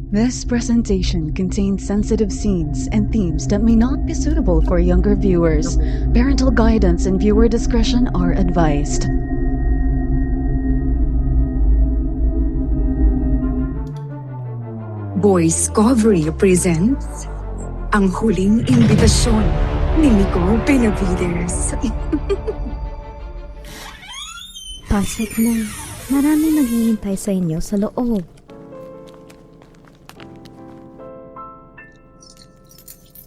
This presentation contains sensitive scenes and themes that may not be suitable for younger viewers. Parental guidance and viewer discretion are advised. Boys Covery presents ang huling imbitasyon ni Nicole Benavides. Pasok na. Marami naghihintay sa inyo sa loob.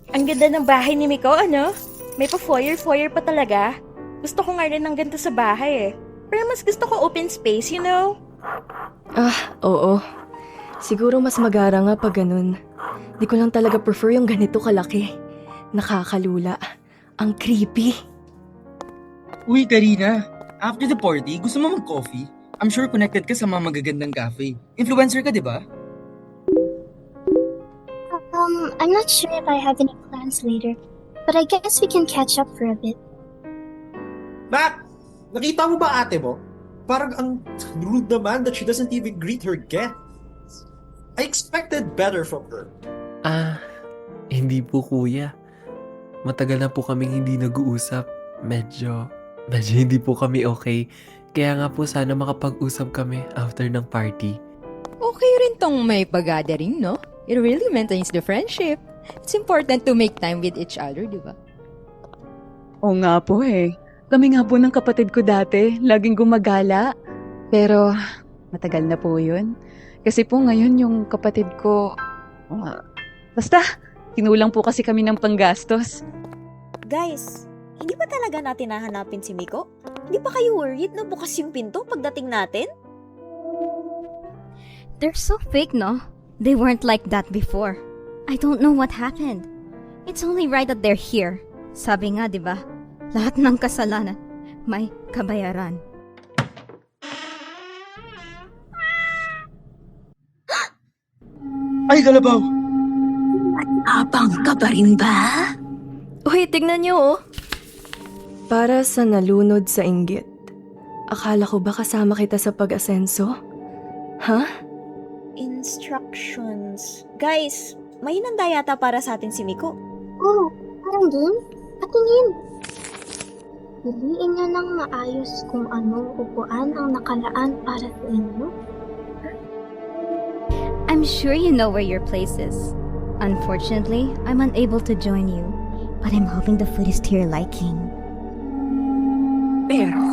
Ang ganda ng bahay ni Miko, ano? May pa-foyer pa talaga. Gusto ko nga rin ng ganito sa bahay eh. Pero mas gusto ko open space, you know? Oo. Siguro mas magara nga pag ganun. Di ko lang talaga prefer yung ganito kalaki. Nakakalula. Ang creepy. Uy, Karina. After the party, gusto mo mag-coffee? I'm sure connected ka sa mga magagandang cafe. Influencer ka, di ba? I'm not sure if I have any plans later, but I guess we can catch up for a bit. Mac! Nakita mo ba ate mo? Parang ang rude naman that she doesn't even greet her guests. I expected better from her. Hindi po kuya. Matagal na po kaming hindi nag-uusap. Medyo hindi po kami okay. Kaya nga po sana makapag-usap kami after ng party. Okay rin tong may pag-gathering, no? It really maintains the friendship. It's important to make time with each other, di ba? Oo nga po eh. Kami nga po ng kapatid ko dati, laging gumagala. Pero matagal na po yun. Kasi po ngayon yung kapatid ko, basta, tinulang po kasi kami ng panggastos. Guys, hindi ba talaga natin nahanapin si Miko? Hindi pa kayo worried na bukas yung pinto pagdating natin? They're so fake, no? They weren't like that before. I don't know what happened. It's only right that they're here. Sabi nga, di ba? Lahat ng kasalanan may kabayaran. Ay, Kalabaw! Abang ka pa rin ba? Uy, tignan niyo oh. Para sa nalunod sa inggit. Akala ko ba kasama kita sa pag-asenso? Ha? Instructions. Guys, may hinanda yata para sa atin si Miko. Oh, parang game? Patingin! Piliin niyo ng maayos kung anong upuan ang nakalaan para sa inyo. I'm sure you know where your place is. Unfortunately, I'm unable to join you. But I'm hoping the food is to your liking. Pero,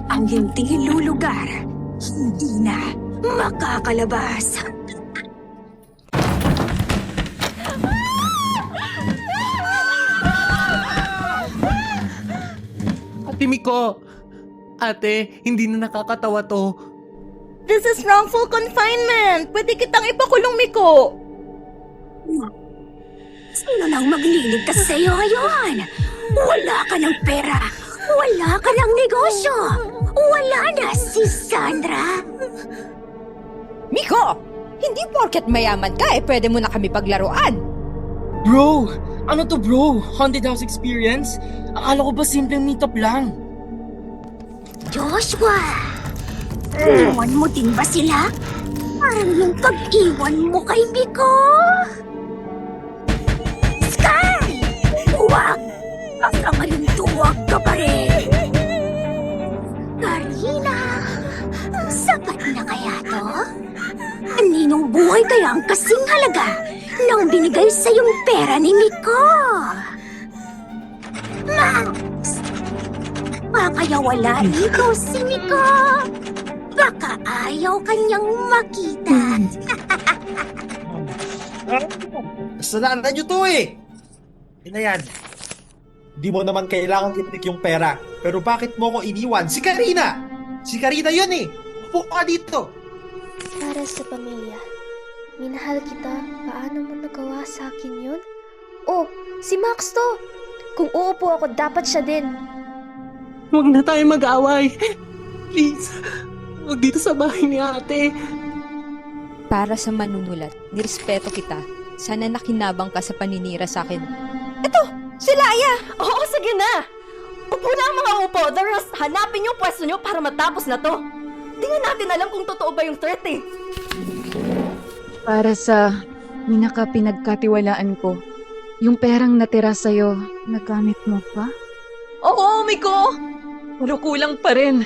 ang hindi lulugar, hindi na makakalabas. Ate Miko! Ate, hindi na nakakatawa to. This is wrongful confinement! Pwede kitang ipakulong, Miko! Sino nang magliligtas sa iyo ngayon? Wala ka ng pera. Wala ka ng negosyo. Wala na si Sandra. Miko! Hindi porket mayaman ka pwede mo na kami paglaruan. Bro! Ano to, bro? Haunted house experience? Akala ko ba simpleng meetup lang? Joshua! Iwan mo din ba sila? Parang yung pag-iwan mo kay Miko. Sky! Huwag! Hanggang ngayon tuwag ka pa rin. Karina! Sapat na kaya to? Ninong buhay kaya ang kasing halaga nang binigay sa yung pera ni Miko? Max! Kaya wala rito si Miko. Baka ayaw kanyang makita. Kasalanan niyo to eh! Yun na yan. Di mo naman kailangan ipitik yung pera. Pero bakit mo ko iniwan? Si Karina! Si Karina yun eh! Upo ka dito! Para sa pamilya. Minahal kita, paano mo nagawa sa akin yun? Oh, si Max to! Kung uupo ako, dapat siya din. Huwag na tayo mag-away. Please, huwag dito sa bahay ni ate. Para sa manunulat, nirespeto kita. Sana nakinabang ka sa paninira sa akin. Eto! Sila, Aya! Oo, sige na! Upo na ang mga upo. The rest, hanapin yung pwesto nyo para matapos na to. Di nga natin alam kung totoo ba yung threat eh. Para sa pinagkatiwalaan ko. Yung perang natira sa'yo, nagamit mo pa? Oo, Miko! Pero kulang pa rin.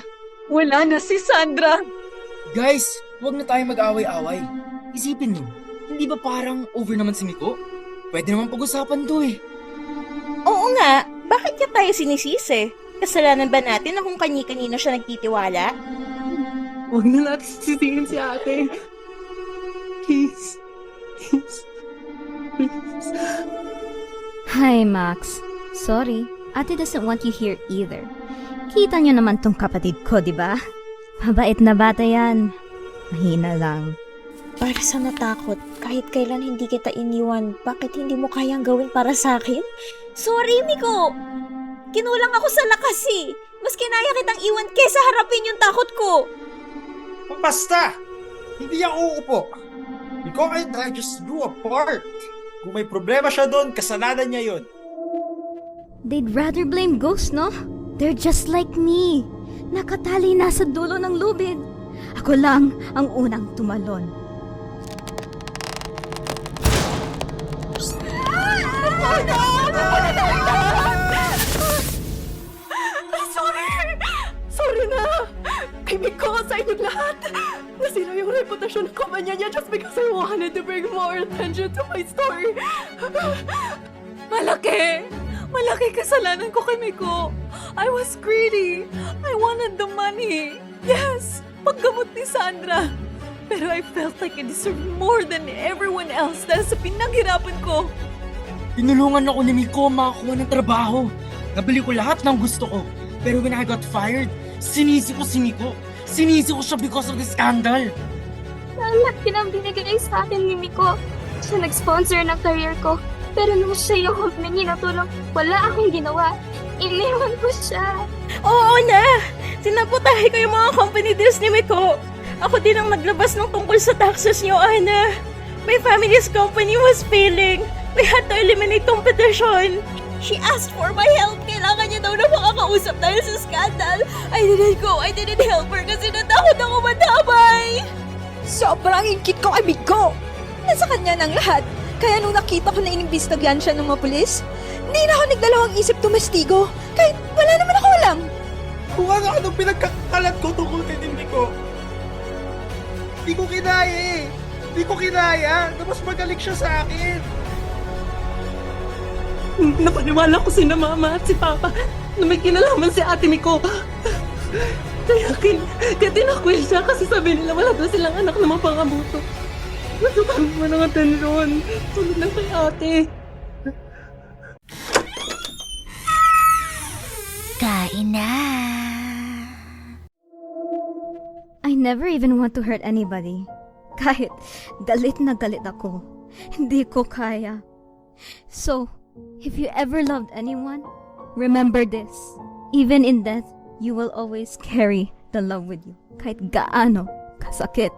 Wala na si Sandra. Guys, huwag na tayo mag-away-away. Isipin nyo, hindi ba parang over naman si Miko? Pwede naman pag-usapan to eh. Oo nga, bakit niya tayo sinisisi? Kasalanan ba natin na kung kani-kanino siya nagtitiwala? Huwag na natin sisihin si ate. Please. Please. Please. Hi, Max. Sorry, ate doesn't want you here either. Kita niyo naman tong kapatid ko, di ba? Mabait na bata yan. Mahina lang. Para sa natakot, kahit kailan hindi kita iniwan, bakit hindi mo kayang gawin para sa akin? Sorry, Miko! Kinulang ako sa lakas eh. Mas kinaya kitang iwan kesa harapin yung takot ko. Basta! Hindi ako uupo. Miko and I just grew apart. Kung may problema siya doon, kasalanan niya yun. They'd rather blame ghosts, no? They're just like me. Nakatali na sa dulo ng lubid. Ako lang ang unang tumalon. Sorry na! Kay Miko, sa inyong lahat! Nasira yung reputasyon ng kumpanya niya just because I wanted to bring more attention to my story. Malaki! Malaki kasalanan ko kay Miko. I was greedy. I wanted the money. Yes, paggamot ni Sandra. Pero I felt like I deserved more than everyone else dahil sa pinaghirapan ko. Tinulungan ako ni Miko makakuha ng trabaho. Nabili ko lahat ng gusto ko. Pero when I got fired, sinisi ko si Miko. Sinisi ko siya because of the scandal. Lahat pinambinigay sa akin ni Miko. Siya nag-sponsor ng career ko. Pero nung siya yung humingi ng tulong, wala akong ginawa. Iniwan ko siya. Oo na! Sinabotahe ko yung mga company deals ni Miko. Ako din ang naglabas ng tungkol sa taxes niyo, Ana. My family's company was failing. We had to eliminate tong petition. She asked for my help. Kailangan niya daw na makakausap dahil sa scandal. I didn't go. I didn't help her kasi natakot ako madamay. Sobrang ingkit ko kay Miko. Nasa kanya ng lahat. Kaya nung nakita ko na inimbestigahan siya ng mga pulis, hindi na ako nagdalawang isip tumestigo. Kahit wala naman ako alam. Kung ano-anong pinagkakalat ko tungkol kay Miko. Hindi ko kinaya eh. Hindi ko kinaya na mas magaling siya sa akin. Napaniwala ko si mama at si papa na may kinalaman si ate Miko. Kaya tinakwil siya kasi sabi nila wala daw silang anak na mapangabuto. Masukan mo ng atensyon. Tulad lang kay ate. Kain na. I never even want to hurt anybody. Kahit galit na galit ako, hindi ko kaya. So, if you ever loved anyone, remember this. Even in death, you will always carry the love with you. Kahit gaano kasakit.